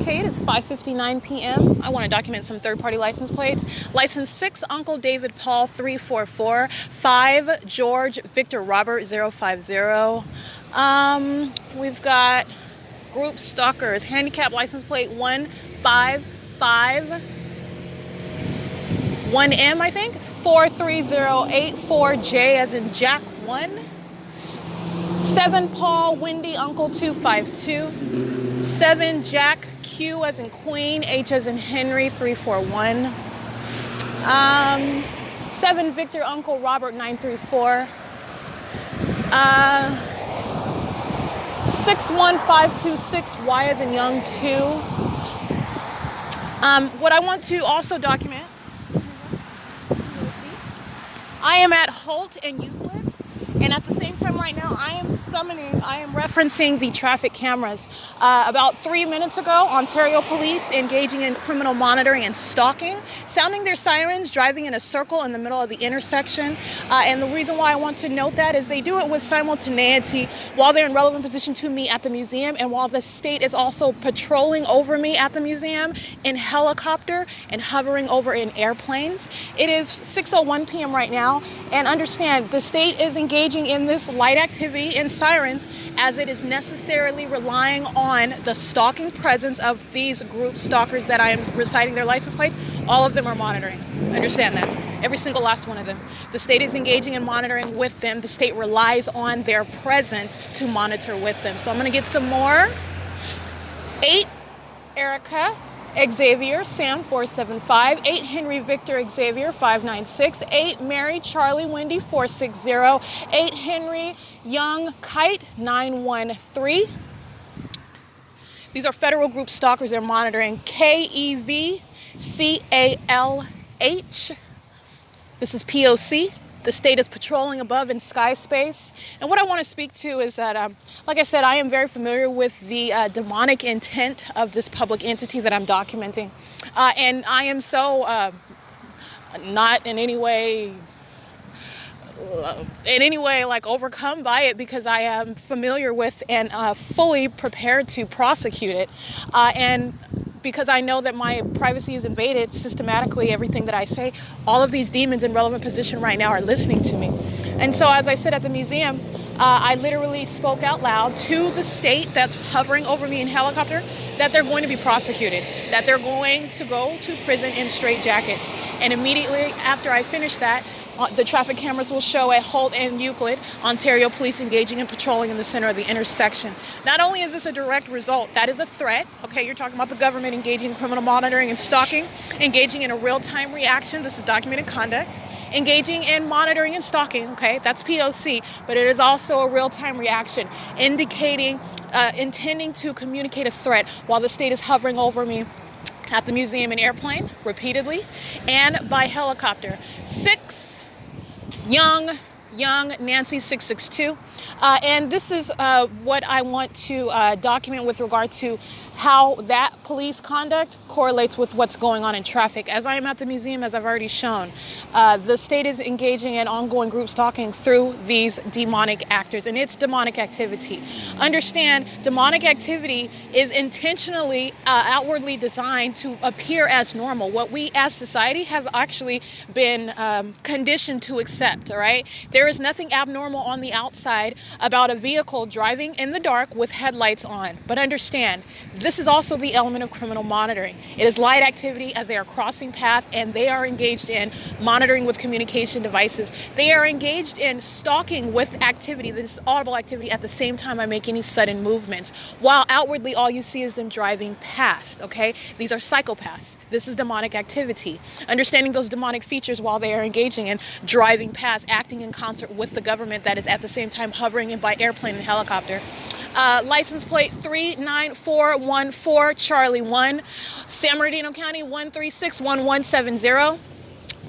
Cascade. It's 5:59 p.m. I want to document some third-party license plates. License 6, Uncle David Paul 344, 5, George Victor Robert 050. We've got group stalkers. Handicap license plate 155. 1M, I think. 43084J as in Jack 1. 7 Paul Wendy Uncle 252. 7 Jack Q as in Queen, H as in Henry 341. 7 Victor Uncle Robert 934. 61526 Y as in Young 2. What I want to also document, I am at Holt and Euclid, and at the same time right now I am referencing the traffic cameras. About 3 minutes ago, Ontario police engaging in criminal monitoring and stalking, sounding their sirens, driving in a circle in the middle of the intersection. And the reason why I want to note that is they do it with simultaneity while they're in relevant position to me at the museum, and while the state is also patrolling over me at the museum in helicopter and hovering over in airplanes. It is 6:01 p.m. right now, and understand the state is engaging in this light activity and sirens as it is necessarily relying on the stalking presence of these group stalkers that I am reciting their license plates. All of them are monitoring. Understand that. Every single last one of them. The state is engaging in monitoring with them. The state relies on their presence to monitor with them. So I'm going to get some more. 8 Erica Xavier Sam 475, 8 Henry Victor Xavier 596, 8 Mary Charlie Wendy 460, 8 Henry Young Kite 913. These are federal group stalkers they're monitoring. KEVCALH. This is P.O.C. The state is patrolling above in sky space. And what I want to speak to is that, like I said, I am very familiar with the demonic intent of this public entity that I'm documenting. And I am so not in any way like overcome by it, because I am familiar with and fully prepared to prosecute it. And because I know that my privacy is invaded systematically, everything that I say, all of these demons in relevant position right now are listening to me. And so as I said at the museum, I literally spoke out loud to the state that's hovering over me in helicopter that they're going to be prosecuted, that they're going to go to prison in straitjackets. And immediately after I finish that, the traffic cameras will show at Holt and Euclid, Ontario police engaging and patrolling in the center of the intersection. Not only is this a direct result, that is a threat. Okay, you're talking about the government engaging in criminal monitoring and stalking, engaging in a real-time reaction. This is documented conduct. Engaging in monitoring and stalking, okay, that's P.O.C., but it is also a real-time reaction, indicating, intending to communicate a threat while the state is hovering over me at the museum in airplane, repeatedly, and by helicopter. 6 Young Nancy 662. And this is what I want to document with regard to how that police conduct correlates with what's going on in traffic. As I am at the museum, as I've already shown, the state is engaging in ongoing group stalking through these demonic actors, and it's demonic activity. Understand, demonic activity is intentionally outwardly designed to appear as normal, what we as society have actually been conditioned to accept, all right? There is nothing abnormal on the outside about a vehicle driving in the dark with headlights on. But understand, this is also the element of criminal monitoring. It is light activity as they are crossing path, and they are engaged in monitoring with communication devices. They are engaged in stalking with activity, this audible activity, at the same time I make any sudden movements. While outwardly all you see is them driving past, okay? These are psychopaths. This is demonic activity. Understanding those demonic features while they are engaging in driving past, acting in concert with the government that is at the same time hovering in by airplane and helicopter. License plate 39414 Charlie 1, San Bernardino County 1361170.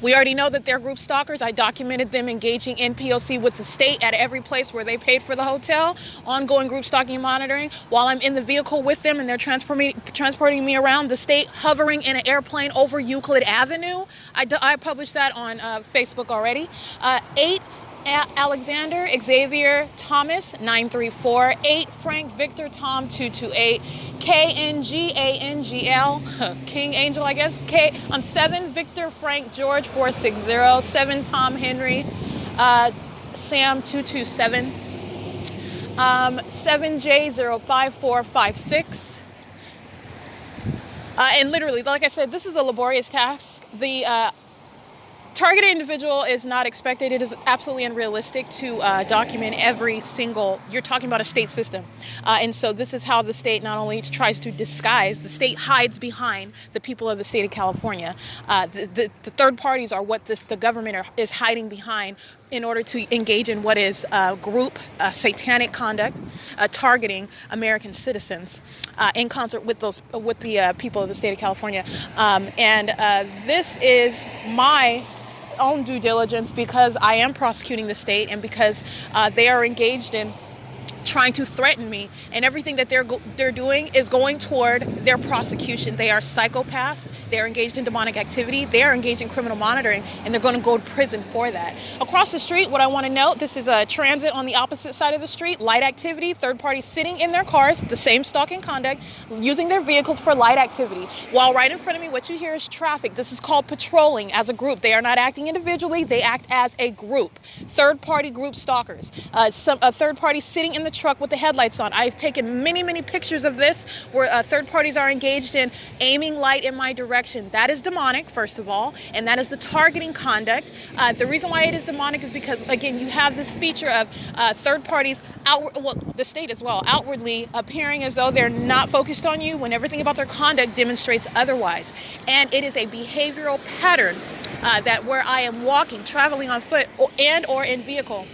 We already know that they're group stalkers. I documented them engaging in P.O.C. with the state at every place where they paid for the hotel, ongoing group stalking and monitoring. While I'm in the vehicle with them and they're transporting me around the state, hovering in an airplane over Euclid Avenue. I published that on Facebook already. 8 Alexander Xavier Thomas 934, 8 Frank Victor Tom 228, KNGANGL King Angel, I guess, 7 Victor Frank George 460, 7 Tom Henry Sam 227, 7J05456. And literally, like I said, this is a laborious task. The targeted individual is not expected. It is absolutely unrealistic to document every single, you're talking about a state system. And so this is how the state not only tries to disguise, the state hides behind the people of the state of California. The third parties are what the government is hiding behind in order to engage in what is group satanic conduct, targeting American citizens in concert with the people of the state of California. This is my own due diligence, because I am prosecuting the state, and because they are engaged in trying to threaten me, and everything that they're doing is going toward their prosecution. They are psychopaths. They are engaged in demonic activity. They are engaged in criminal monitoring, and they're going to go to prison for that. Across the street, what I want to note, this is a transit on the opposite side of the street, light activity, third parties sitting in their cars, the same stalking conduct, using their vehicles for light activity. While right in front of me, what you hear is traffic. This is called patrolling as a group. They are not acting individually. They act as a group. Third party group stalkers. A third party sitting in the truck with the headlights on. I've taken many pictures of this where third parties are engaged in aiming light in my direction. That is demonic, first of all, and that is the targeting conduct. The reason why it is demonic is because, again, you have this feature of third parties, the state as well, outwardly appearing as though they're not focused on you when everything about their conduct demonstrates otherwise. And it is a behavioral pattern that where I am walking, traveling on foot, or in vehicle,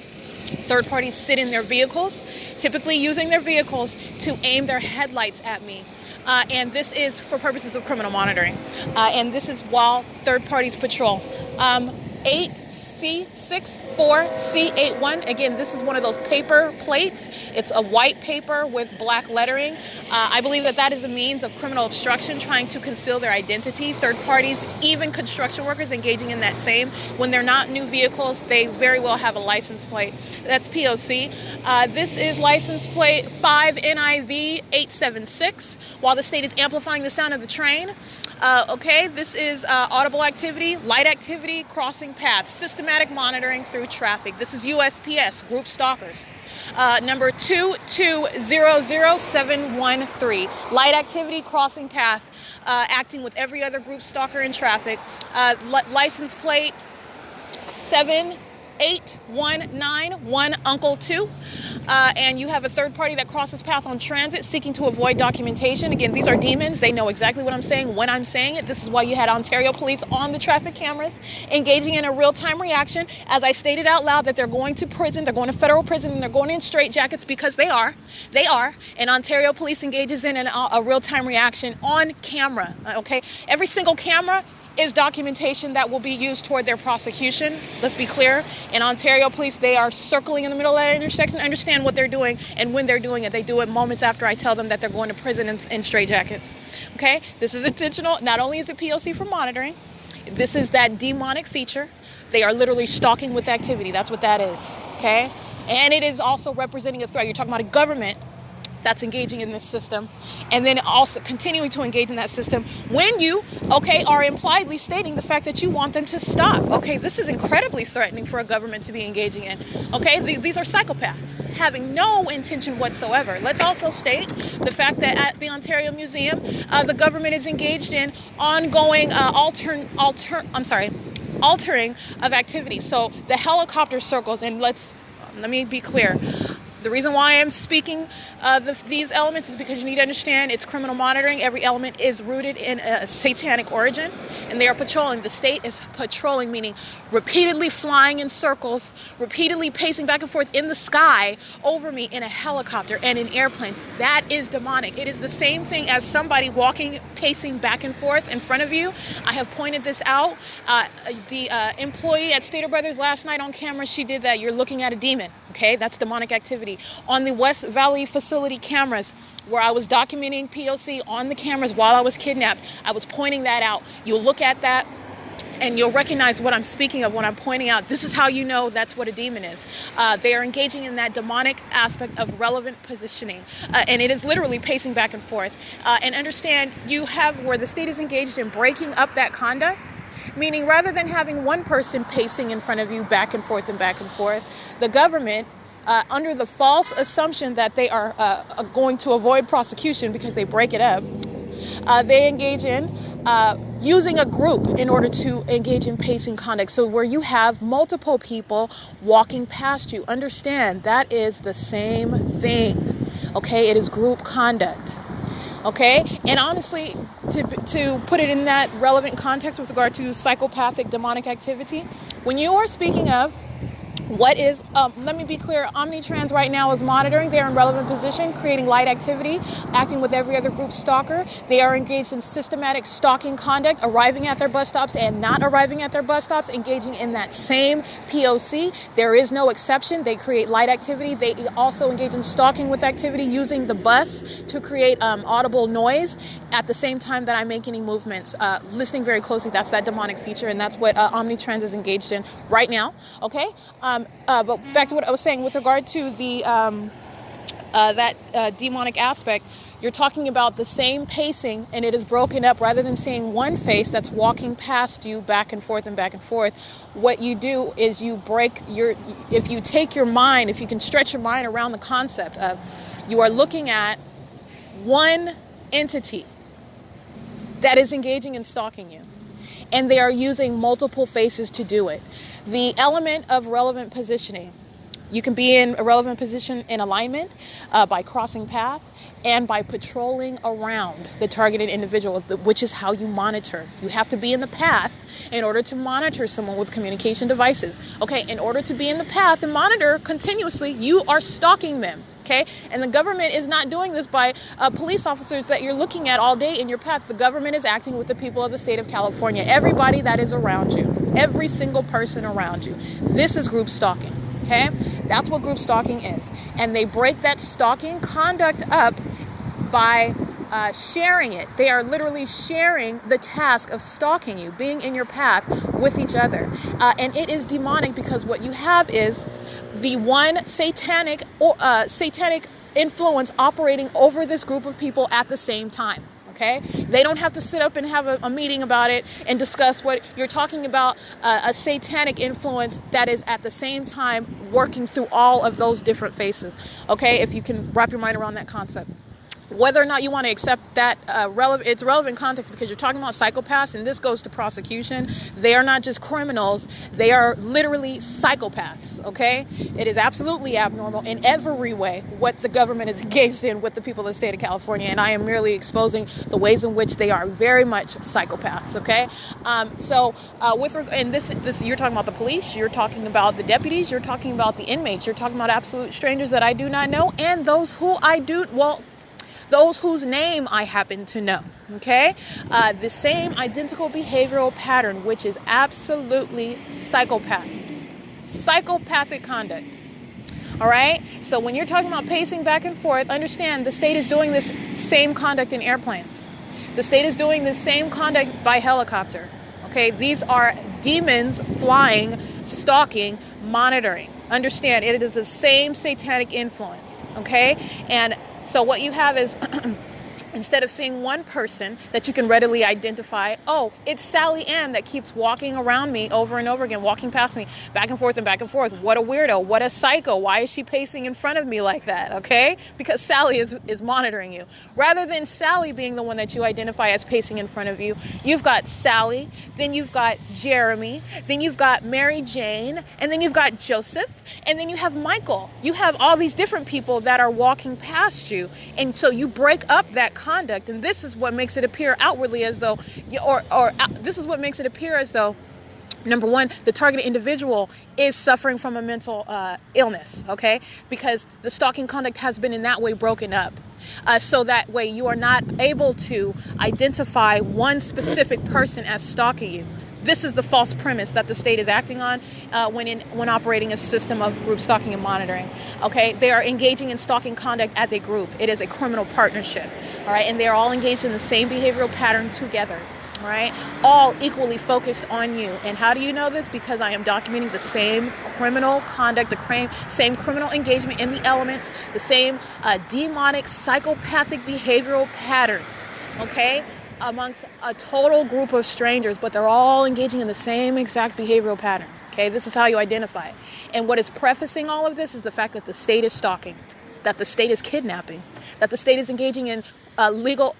third parties sit in their vehicles, typically using their vehicles to aim their headlights at me. And this is for purposes of criminal monitoring. And this is while third parties patrol. 8C64C81. Again, this is one of those paper plates. It's a white paper with black lettering. I believe that is a means of criminal obstruction, trying to conceal their identity. Third parties, even construction workers engaging in that same. When they're not new vehicles, they very well have a license plate. That's P.O.C. This is license plate 5NIV876. While the state is amplifying the sound of the train. This is audible activity, light activity, crossing paths, systematic monitoring through traffic. This is USPS, group stalkers. Number 2200713, light activity, crossing path, acting with every other group stalker in traffic. License plate 78191 Uncle 2. And you have a third party that crosses path on transit seeking to avoid documentation. Again, these are demons. They know exactly what I'm saying when I'm saying it. This is why you had Ontario police on the traffic cameras engaging in a real-time reaction. As I stated out loud that they're going to prison, they're going to federal prison, and they're going in straitjackets because they are. And Ontario police engages in a real-time reaction on camera. Okay, every single camera is documentation that will be used toward their prosecution. Let's be clear. In Ontario police, they are circling in the middle of that intersection, understand what they're doing, and when they're doing it, they do it moments after I tell them that they're going to prison in straitjackets. Okay? This is intentional. Not only is it P.O.C. for monitoring, this is that demonic feature. They are literally stalking with activity. That's what that is. Okay? And it is also representing a threat. You're talking about a government that's engaging in this system, and then also continuing to engage in that system when you, are impliedly stating the fact that you want them to stop. This is incredibly threatening for a government to be engaging in. These are psychopaths having no intention whatsoever. Let's also state the fact that at the Ontario Museum, the government is engaged in ongoing altering of activity. So the helicopter circles, and let me be clear. The reason why I'm speaking these elements is because you need to understand it's criminal monitoring. Every element is rooted in a satanic origin, and they are patrolling. The state is patrolling, meaning repeatedly flying in circles, repeatedly pacing back and forth in the sky over me in a helicopter and in airplanes. That is demonic. It is the same thing as somebody pacing back and forth in front of you. I have pointed this out. The employee at Stater Brothers last night on camera, she did that. You're looking at a demon. That's demonic activity. On the West Valley facility cameras, where I was documenting P.O.C. on the cameras while I was kidnapped, I was pointing that out. You'll look at that and you'll recognize what I'm speaking of when I'm pointing out, this is how you know that's what a demon is. They are engaging in that demonic aspect of relevant positioning, and it is literally pacing back and forth. And understand, you have where the state is engaged in breaking up that conduct, meaning rather than having one person pacing in front of you back and forth, the government, under the false assumption that they are going to avoid prosecution because they break it up, they engage in using a group in order to engage in pacing conduct. So where you have multiple people walking past you, understand that is the same thing. Okay, it is group conduct. Okay, and honestly, to put it in that relevant context with regard to psychopathic demonic activity, when you are speaking of what is, let me be clear, Omnitrans right now is monitoring. They are in relevant position, creating light activity, acting with every other group stalker. They are engaged in systematic stalking conduct, arriving at their bus stops and not arriving at their bus stops, engaging in that same P.O.C. There is no exception. They create light activity. They also engage in stalking with activity, using the bus to create audible noise at the same time that I'm making any movements. Listening very closely, that's that demonic feature, and that's what Omnitrans is engaged in right now. Okay? But back to what I was saying with regard to the that demonic aspect, you're talking about the same pacing, and it is broken up. Rather than seeing one face that's walking past you back and forth, what you do is you break if you take your mind, if you can stretch your mind around the concept of, you are looking at one entity that is engaging in stalking you, and they are using multiple faces to do it. The element of relevant positioning, you can be in a relevant position in alignment by crossing path and by patrolling around the targeted individual, which is how you monitor. You have to be in the path in order to monitor someone with communication devices. Okay, in order to be in the path and monitor continuously, you are stalking them. Okay, and the government is not doing this by police officers that you're looking at all day in your path. The government is acting with the people of the state of California. Everybody that is around you, every single person around you. This is group stalking. Okay, that's what group stalking is. And they break that stalking conduct up by sharing it. They are literally sharing the task of stalking you, being in your path with each other. And it is demonic because what you have is the one satanic influence operating over this group of people at the same time. Okay, they don't have to sit up and have a meeting about it and discuss what you're talking about. A satanic influence that is at the same time working through all of those different faces. Okay, if you can wrap your mind around that concept. Whether or not you want to accept that it's relevant context, because you're talking about psychopaths, and this goes to prosecution. They are not just criminals. They are literally psychopaths, okay? It is absolutely abnormal in every way what the government is engaged in with the people of the state of California, and I am merely exposing the ways in which they are very much psychopaths, okay? This, you're talking about the police, you're talking about the deputies, you're talking about the inmates, you're talking about absolute strangers that I do not know, and those whose name I happen to know, okay? The same identical behavioral pattern, which is absolutely psychopathic conduct, all right? So when you're talking about pacing back and forth, understand the state is doing this same conduct in airplanes. The state is doing the same conduct by helicopter, okay? These are demons flying, stalking, monitoring. Understand, it is the same satanic influence, okay? And so what you have is, instead of seeing one person that you can readily identify, oh, it's Sally Ann that keeps walking around me over and over again, walking past me, back and forth and back and forth. What a weirdo. What a psycho. Why is she pacing in front of me like that? Okay? Because Sally is monitoring you. Rather than Sally being the one that you identify as pacing in front of you, you've got Sally, then you've got Jeremy, then you've got Mary Jane, and then you've got Joseph, and then you have Michael. You have all these different people that are walking past you. And so you break up that conduct, and this is what makes it appear outwardly as though, this is what makes it appear as though, number one, the targeted individual is suffering from a mental illness, okay? Because the stalking conduct has been in that way broken up. So that way you are not able to identify one specific person as stalking you. This is the false premise that the state is acting on when operating a system of group stalking and monitoring. Okay, they are engaging in stalking conduct as a group. It is a criminal partnership. All right, and they are all engaged in the same behavioral pattern together. right? All equally focused on you. And how do you know this? Because I am documenting the same criminal conduct, the same criminal engagement in the elements, the same demonic, psychopathic behavioral patterns, okay, amongst a total group of strangers, but they're all engaging in the same exact behavioral pattern, okay? This is how you identify it. And what is prefacing all of this is the fact that the state is stalking, that the state is kidnapping, that the state is engaging in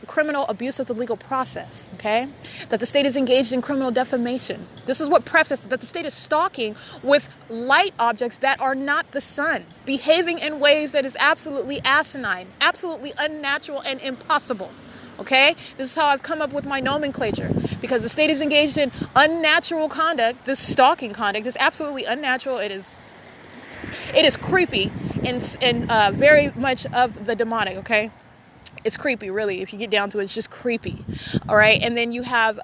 criminal abuse of the legal process, okay? That the state is engaged in criminal defamation. This is what prefaces that the state is stalking with light objects that are not the sun, behaving in ways that is absolutely asinine, absolutely unnatural and impossible, okay? This is how I've come up with my nomenclature, because the state is engaged in unnatural conduct. This stalking conduct is absolutely unnatural. It is creepy and very much of the demonic, okay? It's creepy, really. If you get down to it, it's just creepy. All right. And then you have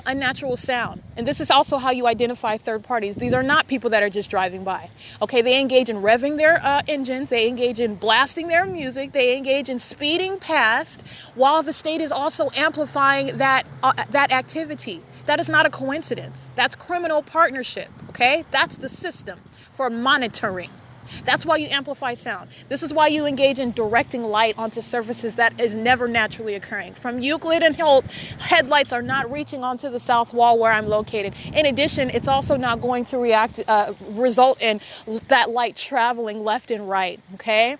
unnatural sound. And this is also how you identify third parties. These are not people that are just driving by. Okay. They engage in revving their engines. They engage in blasting their music. They engage in speeding past while the state is also amplifying that activity. That is not a coincidence. That's criminal partnership. Okay. That's the system for monitoring. That's why you amplify sound. This is why you engage in directing light onto surfaces that is never naturally occurring. From Euclid and Holt, headlights are not reaching onto the south wall where I'm located. In addition, it's also not going to result in that light traveling left and right, okay?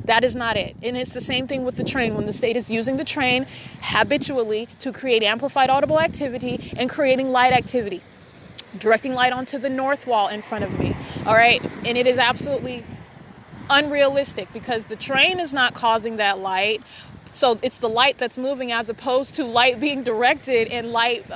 That is not it. And it's the same thing with the train. When the state is using the train habitually to create amplified audible activity and creating light activity, directing light onto the north wall in front of me, all right? And it is absolutely unrealistic because the train is not causing that light. So it's the light that's moving as opposed to light being directed and light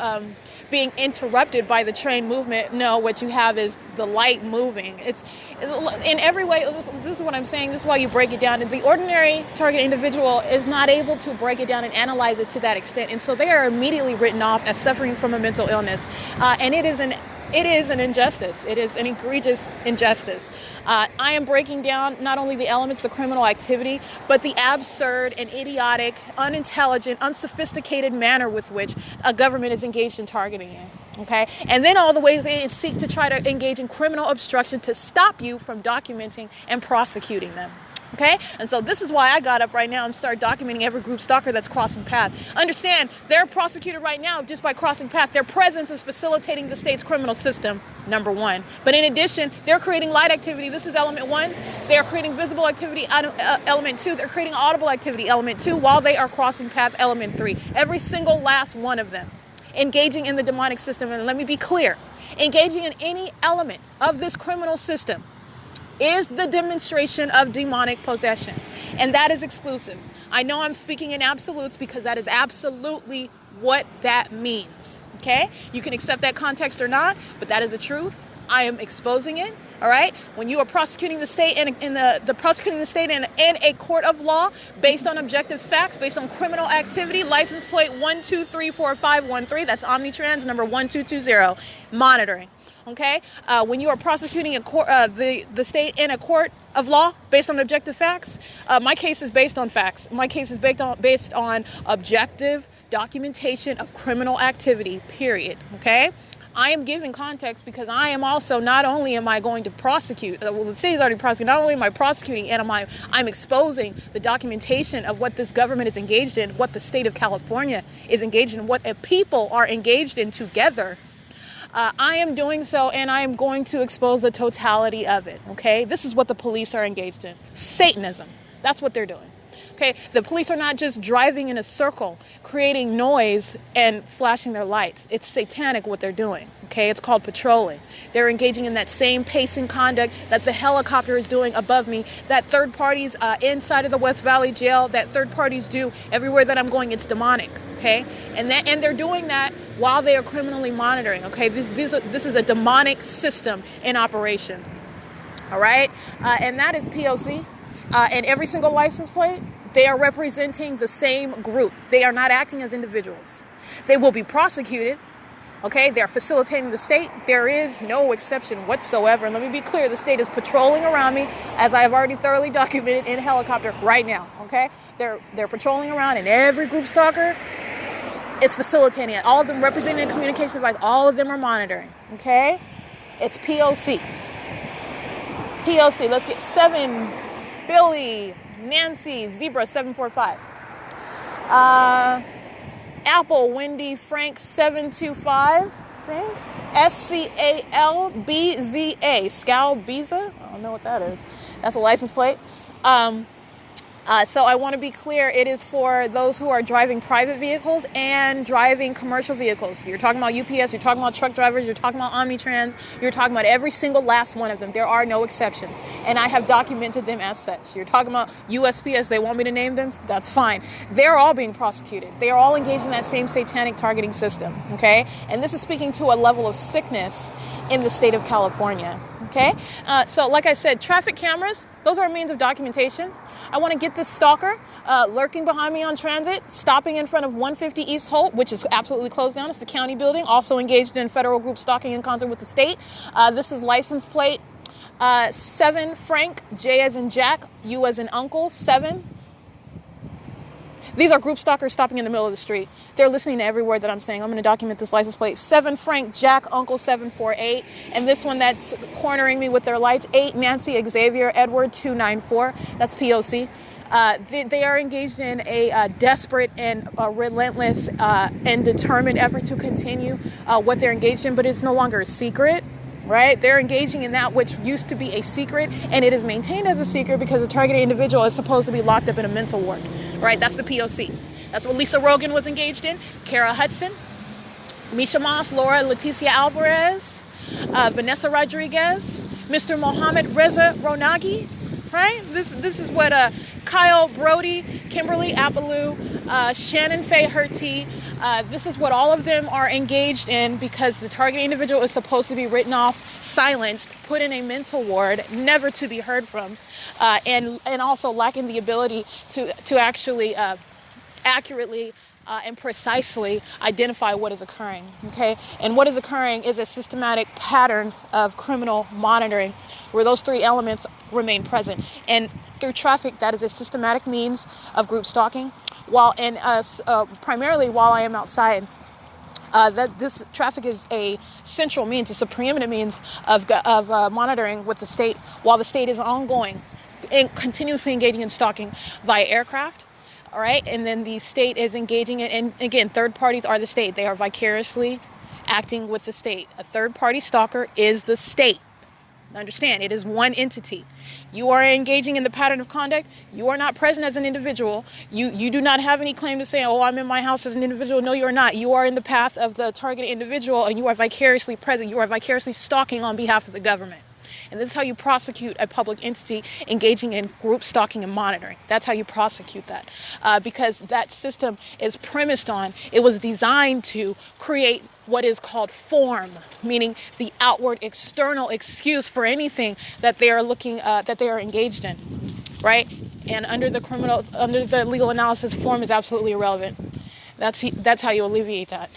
being interrupted by the train movement. No, what you have is the light moving. It's in every way. This is what I'm saying. This is why you break it down. And the ordinary target individual is not able to break it down and analyze it to that extent. And so they are immediately written off as suffering from a mental illness. And it is an injustice. It is an egregious injustice. I am breaking down not only the elements, the criminal activity, but the absurd and idiotic, unintelligent, unsophisticated manner with which a government is engaged in targeting you. Okay? And then all the ways they seek to try to engage in criminal obstruction to stop you from documenting and prosecuting them. Okay? And so this is why I got up right now and started documenting every group stalker that's crossing path. Understand, they're prosecuted right now just by crossing path. Their presence is facilitating the state's criminal system, number one. But in addition, they're creating light activity. This is element one. They are creating visible activity, element two. They're creating audible activity, element two, while they are crossing path, element three. Every single last one of them engaging in the demonic system. And let me be clear, engaging in any element of this criminal system is the demonstration of demonic possession. And that is exclusive. I know I'm speaking in absolutes because that is absolutely what that means. Okay? You can accept that context or not, but that is the truth. I am exposing it. All right? When you are prosecuting the state prosecuting the state in a court of law based on objective facts, based on criminal activity, license plate 1234513, that's Omnitrans number 1220, monitoring. Okay, when you are prosecuting the state in a court of law based on objective facts, my case is based on facts. My case is based on objective documentation of criminal activity, period. Okay, I am giving context because I am also, not only am I going to prosecute, the state is already prosecuting, not only am I prosecuting, and I'm exposing the documentation of what this government is engaged in, what the state of California is engaged in, what people are engaged in together. I am doing so, and I am going to expose the totality of it, okay? This is what the police are engaged in. Satanism. That's what they're doing, okay? The police are not just driving in a circle, creating noise and flashing their lights. It's satanic what they're doing, okay? It's called patrolling. They're engaging in that same pacing conduct that the helicopter is doing above me, that third parties inside of the West Valley jail, that third parties do everywhere that I'm going. It's demonic, okay? And they're doing that while they are criminally monitoring, okay? This is a demonic system in operation, all right? And that is P.O.C. And every single license plate, they are representing the same group. They are not acting as individuals. They will be prosecuted, okay? They're facilitating the state. There is no exception whatsoever. And let me be clear, the state is patrolling around me, as I have already thoroughly documented, in a helicopter right now, okay? They're patrolling around, and every group stalker is facilitating it. All of them representing a communication device. All of them are monitoring. Okay? It's P.O.C. P.O.C. Let's get 7, Billy, Nancy, Zebra, 745. Apple, Wendy, Frank, 725. I think. SCALBZA. Scalbiza? I don't know what that is. That's a license plate. So I want to be clear, it is for those who are driving private vehicles and driving commercial vehicles. You're talking about UPS, you're talking about truck drivers, you're talking about Omnitrans, you're talking about every single last one of them. There are no exceptions. And I have documented them as such. You're talking about U.S.C, they want me to name them? That's fine. They're all being prosecuted. They are all engaged in that same satanic targeting system, okay? And this is speaking to a level of sickness in the state of California, okay? So like I said, traffic cameras, those are a means of documentation. I want to get this stalker lurking behind me on transit, stopping in front of 150 East Holt, which is absolutely closed down. It's the county building, also engaged in federal group stalking in concert with the state. This is license plate 7 Frank, J as in Jack, U as in Uncle, 7. These are group stalkers stopping in the middle of the street. They're listening to every word that I'm saying. I'm going to document this license plate. 7 Frank, Jack, Uncle, 748. And this one that's cornering me with their lights, 8 Nancy, Xavier, Edward, 294. That's P.O.C. They are engaged in a desperate and relentless and determined effort to continue what they're engaged in, but it's no longer a secret. Right? They're engaging in that which used to be a secret, and it is maintained as a secret because the targeted individual is supposed to be locked up in a mental ward. Right? That's the P.O.C. That's what Lisa Rogan was engaged in. Kara Hudson, Misha Moss, Laura Leticia Alvarez, Vanessa Rodriguez, Mr. Mohammed Reza Ronagi. Right? This is what Kyle Brody, Kimberly Appaloo, Shannon Faye Herty. This is what all of them are engaged in because the target individual is supposed to be written off, silenced, put in a mental ward, never to be heard from, and also lacking the ability to actually accurately and precisely identify what is occurring. Okay, and what is occurring is a systematic pattern of criminal monitoring where those 3 elements remain present. And through traffic, that is a systematic means of group stalking. Primarily while I am outside, that this traffic is a central means, it's a preeminent means of monitoring with the state while the state is ongoing and continuously engaging in stalking via aircraft. All right, and then the state is engaging in, and again, third parties are the state. They are vicariously acting with the state. A third party stalker is the state. Understand, it is one entity. You are engaging in the pattern of conduct. You are not present as an individual. You do not have any claim to say, oh, I'm in my house as an individual. No, you are not. You are in the path of the targeted individual, and you are vicariously present. You are vicariously stalking on behalf of the government. And this is how you prosecute a public entity engaging in group stalking and monitoring. That's how you prosecute that. Because that system is premised on, it was designed to create what is called form, meaning the outward external excuse for anything that they are that they are engaged in, right? And under the legal analysis, form is absolutely irrelevant. That's how you alleviate that.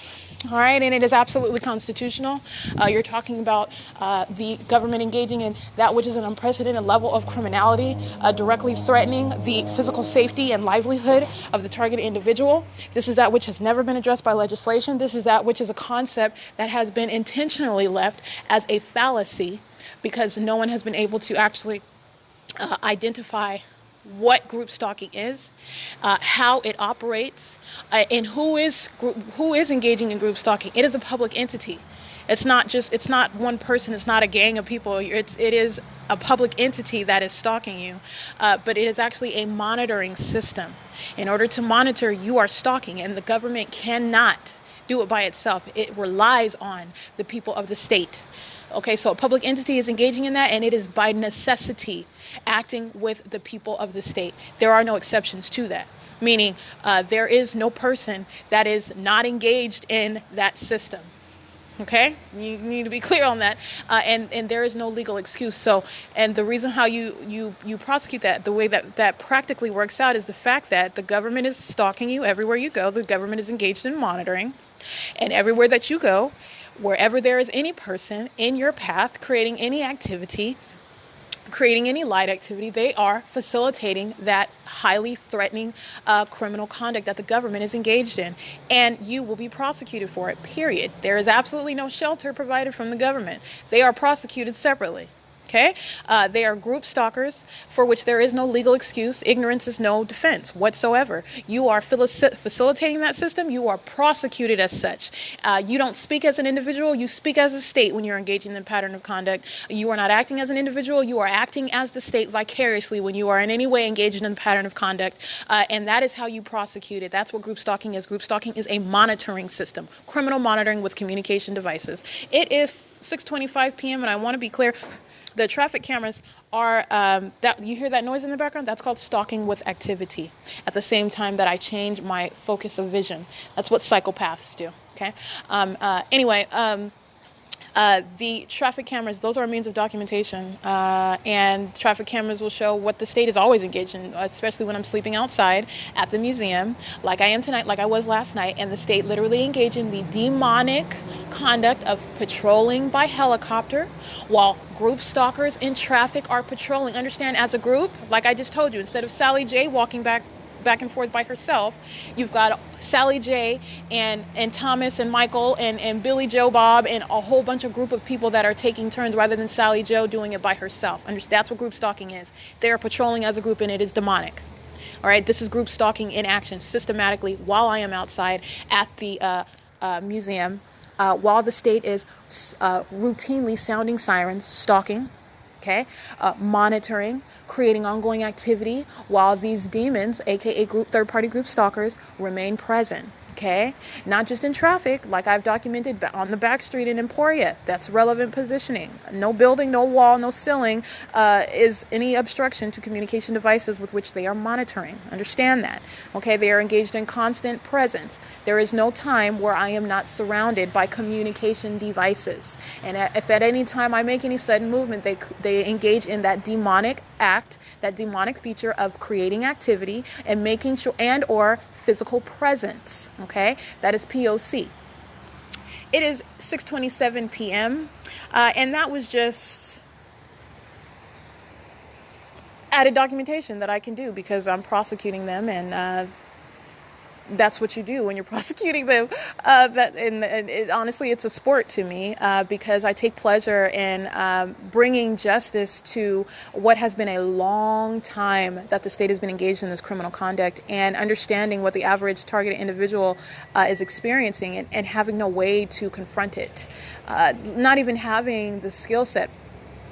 All right, and it is absolutely constitutional. You're talking about the government engaging in that which is an unprecedented level of criminality, directly threatening the physical safety and livelihood of the targeted individual. This is that which has never been addressed by legislation. This is that which is a concept that has been intentionally left as a fallacy because no one has been able to actually identify what group stalking is, how it operates, and who is engaging in group stalking. It is a public entity. It's not one person. It's not a gang of people. It is a public entity that is stalking you, but it is actually a monitoring system. In order to monitor, you are stalking, and the government cannot do it by itself. It relies on the people of the state. Okay, so a public entity is engaging in that, and it is by necessity acting with the people of the state. There are no exceptions to that, meaning there is no person that is not engaged in that system. Okay, you need to be clear on that, and there is no legal excuse. So, and the reason how you prosecute that, the way that practically works out, is the fact that the government is stalking you everywhere you go. The government is engaged in monitoring, and everywhere that you go, wherever there is any person in your path creating any activity, creating any light activity, they are facilitating that highly threatening criminal conduct that the government is engaged in. And you will be prosecuted for it, period. There is absolutely no shelter provided from the government. They are prosecuted separately. Okay? They are group stalkers for which there is no legal excuse. Ignorance is no defense whatsoever. You are facilitating that system. You are prosecuted as such. You don't speak as an individual. You speak as a state when you're engaging in a pattern of conduct. You are not acting as an individual. You are acting as the state vicariously when you are in any way engaged in a pattern of conduct. And that is how you prosecute it. That's what group stalking is. Group stalking is a monitoring system. Criminal monitoring with communication devices. It is 6:25 p.m. and I want to be clear. The traffic cameras are, that you hear that noise in the background? That's called stalking with activity. At the same time that I change my focus of vision. That's what psychopaths do, okay? The traffic cameras, those are a means of documentation, and traffic cameras will show what the state is always engaged in, especially when I'm sleeping outside at the museum, like I am tonight, like I was last night, and the state literally engaged in the demonic conduct of patrolling by helicopter, while group stalkers in traffic are patrolling. Understand, as a group, like I just told you, instead of Sally J walking back and forth by herself, you've got Sally J and Thomas and Michael and Billy Joe Bob and a whole bunch of group of people that are taking turns rather than Sally Joe doing it by herself. That's what group stalking is. They are patrolling as a group and it is demonic. All right, this is group stalking in action systematically while I am outside at the museum, while the state is routinely sounding sirens, stalking, okay, monitoring, creating ongoing activity while these demons, aka third-party group stalkers, remain present. Okay, not just in traffic, like I've documented on the back street in Emporia. That's relevant positioning. No building, no wall, no ceiling is any obstruction to communication devices with which they are monitoring. Understand that. Okay, they are engaged in constant presence. There is no time where I am not surrounded by communication devices. And if at any time I make any sudden movement, they engage in that demonic act, that demonic feature of creating activity and making sure and or physical presence. Okay, that is P.O.C. It is 6:27 p.m. And that was just added documentation that I can do because I'm prosecuting them, and that's what you do when you're prosecuting them. Honestly, it's a sport to me because I take pleasure in bringing justice to what has been a long time that the state has been engaged in this criminal conduct, and understanding what the average targeted individual is experiencing and having no way to confront it. Not even having the skill set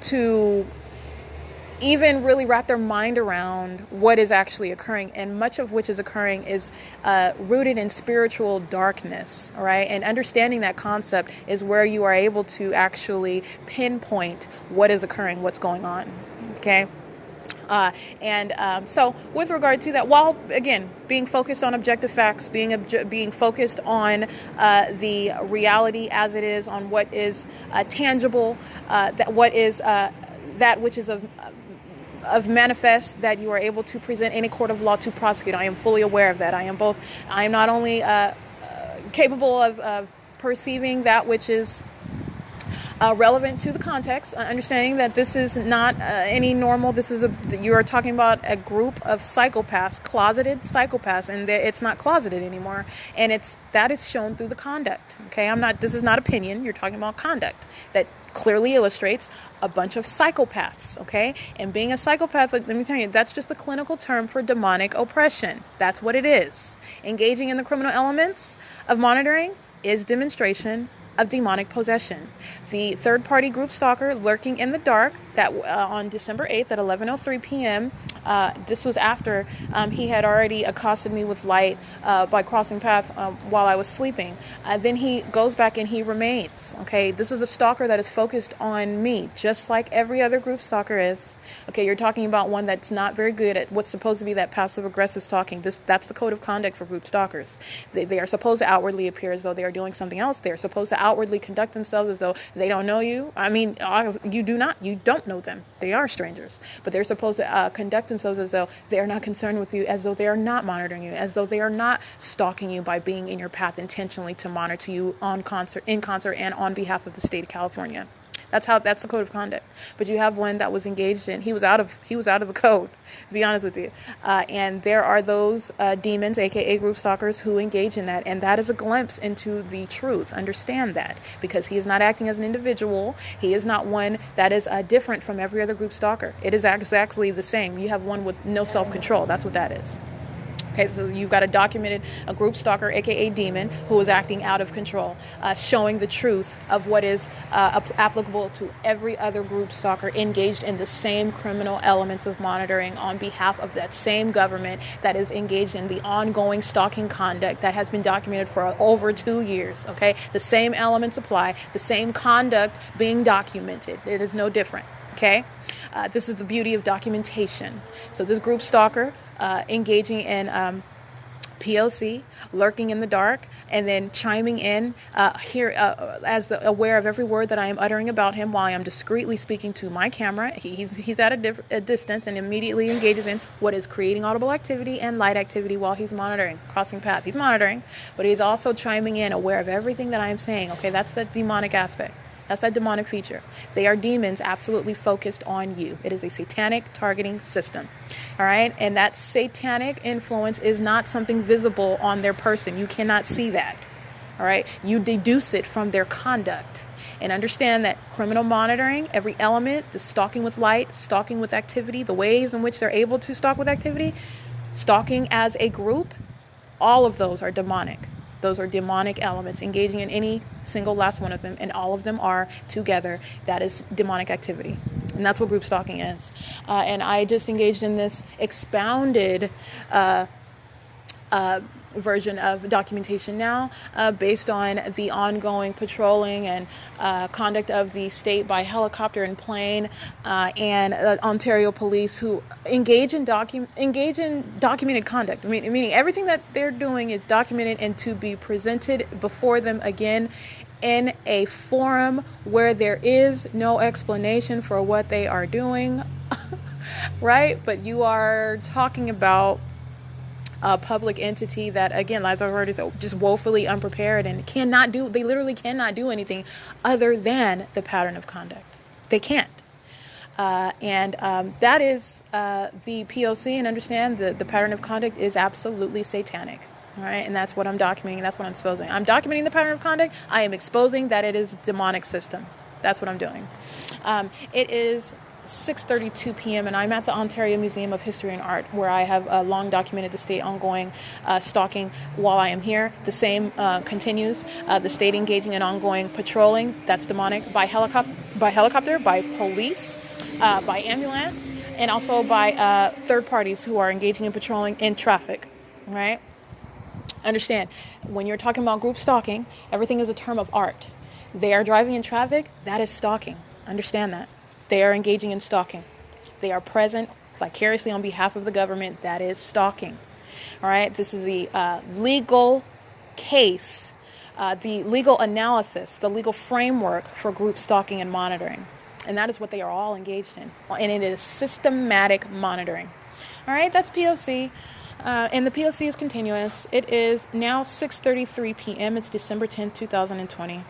to even really wrap their mind around what is actually occurring, and much of which is occurring is rooted in spiritual darkness, all right? And understanding that concept is where you are able to actually pinpoint what is occurring, what's going on, okay? So with regard to that, while, again, being focused on objective facts, being focused on the reality as it is, on what is tangible, that which is of manifest, that you are able to present any court of law to prosecute. I am fully aware of that. I am not only capable of perceiving that which is relevant to the context, understanding that this is not any normal. You are talking about a group of psychopaths, closeted psychopaths, and it's not closeted anymore. And that is shown through the conduct. Okay, this is not opinion. You're talking about conduct that clearly illustrates a bunch of psychopaths. Okay, and being a psychopath, let me tell you, that's just the clinical term for demonic oppression. That's what it is. Engaging in the criminal elements of monitoring is demonstration of demonic possession. The third-party group stalker lurking in the dark that on December 8th at 11:03 p.m., this was after he had already accosted me with light by crossing path while I was sleeping. Then he goes back and he remains. Okay, this is a stalker that is focused on me, just like every other group stalker is. Okay, you're talking about one that's not very good at what's supposed to be that passive-aggressive stalking. That's the code of conduct for group stalkers. They are supposed to outwardly appear as though they are doing something else. They are supposed to outwardly conduct themselves as though they don't know you. I mean, you don't know them. They are strangers. But they're supposed to conduct themselves as though they are not concerned with you, as though they are not monitoring you, as though they are not stalking you by being in your path intentionally to monitor you in concert and on behalf of the state of California. That's the code of conduct. But you have one that was engaged in, he was out of the code, to be honest with you. And there are those demons, aka group stalkers, who engage in that. And that is a glimpse into the truth. Understand that, because he is not acting as an individual. He is not one that is different from every other group stalker. It is exactly the same. You have one with no self-control. That's what that is. Okay, so you've got a group stalker, aka demon, who is acting out of control, showing the truth of what is applicable to every other group stalker engaged in the same criminal elements of monitoring on behalf of that same government that is engaged in the ongoing stalking conduct that has been documented for over 2 years. Okay, the same elements apply, the same conduct being documented. It is no different. Okay, this is the beauty of documentation. So this group stalker engaging in P.O.C, lurking in the dark, and then chiming in here as aware of every word that I am uttering about him while I am discreetly speaking to my camera. He's at a distance and immediately engages in what is creating audible activity and light activity while he's monitoring, crossing path. He's monitoring, but he's also chiming in, aware of everything that I am saying. Okay, that's the demonic aspect. That's that demonic feature. They are demons absolutely focused on you. It is a satanic targeting system. All right? And that satanic influence is not something visible on their person. You cannot see that. All right? You deduce it from their conduct. And understand that criminal monitoring, every element, the stalking with light, stalking with activity, the ways in which they're able to stalk with activity, stalking as a group, all of those are demonic. Those are demonic elements engaging in any single last one of them, and all of them are together. That is demonic activity, and that's what group stalking is. And I just engaged in this expounded version of documentation now based on the ongoing patrolling and conduct of the state by helicopter and plane and Ontario police who engage in documented conduct. Meaning everything that they're doing is documented and to be presented before them again in a forum where there is no explanation for what they are doing, right? But you are talking about a public entity that, again, as I've heard, is just woefully unprepared and they literally cannot do anything other than the pattern of conduct. They can't. And that is the P.O.C, and understand the pattern of conduct is absolutely satanic. All right, and that's what I'm documenting. That's what I'm exposing. I'm documenting the pattern of conduct. I am exposing that it is a demonic system. That's what I'm doing. It is 6:32 p.m. and I'm at the Ontario Museum of History and Art, where I have long documented the state ongoing stalking while I am here. The same continues. The state engaging in ongoing patrolling. That's demonic. By helicopter, by police, by ambulance, and also by third parties who are engaging in patrolling in traffic. Right? Understand, when you're talking about group stalking, everything is a term of art. They are driving in traffic. That is stalking. Understand that. They are engaging in stalking. They are present vicariously on behalf of the government. That is stalking. All right. This is the legal case, the legal analysis, the legal framework for group stalking and monitoring. And that is what they are all engaged in. And it is systematic monitoring. All right. That's P.O.C. And the P.O.C is continuous. It is now 6:33 p.m. It's December 10th, 2020.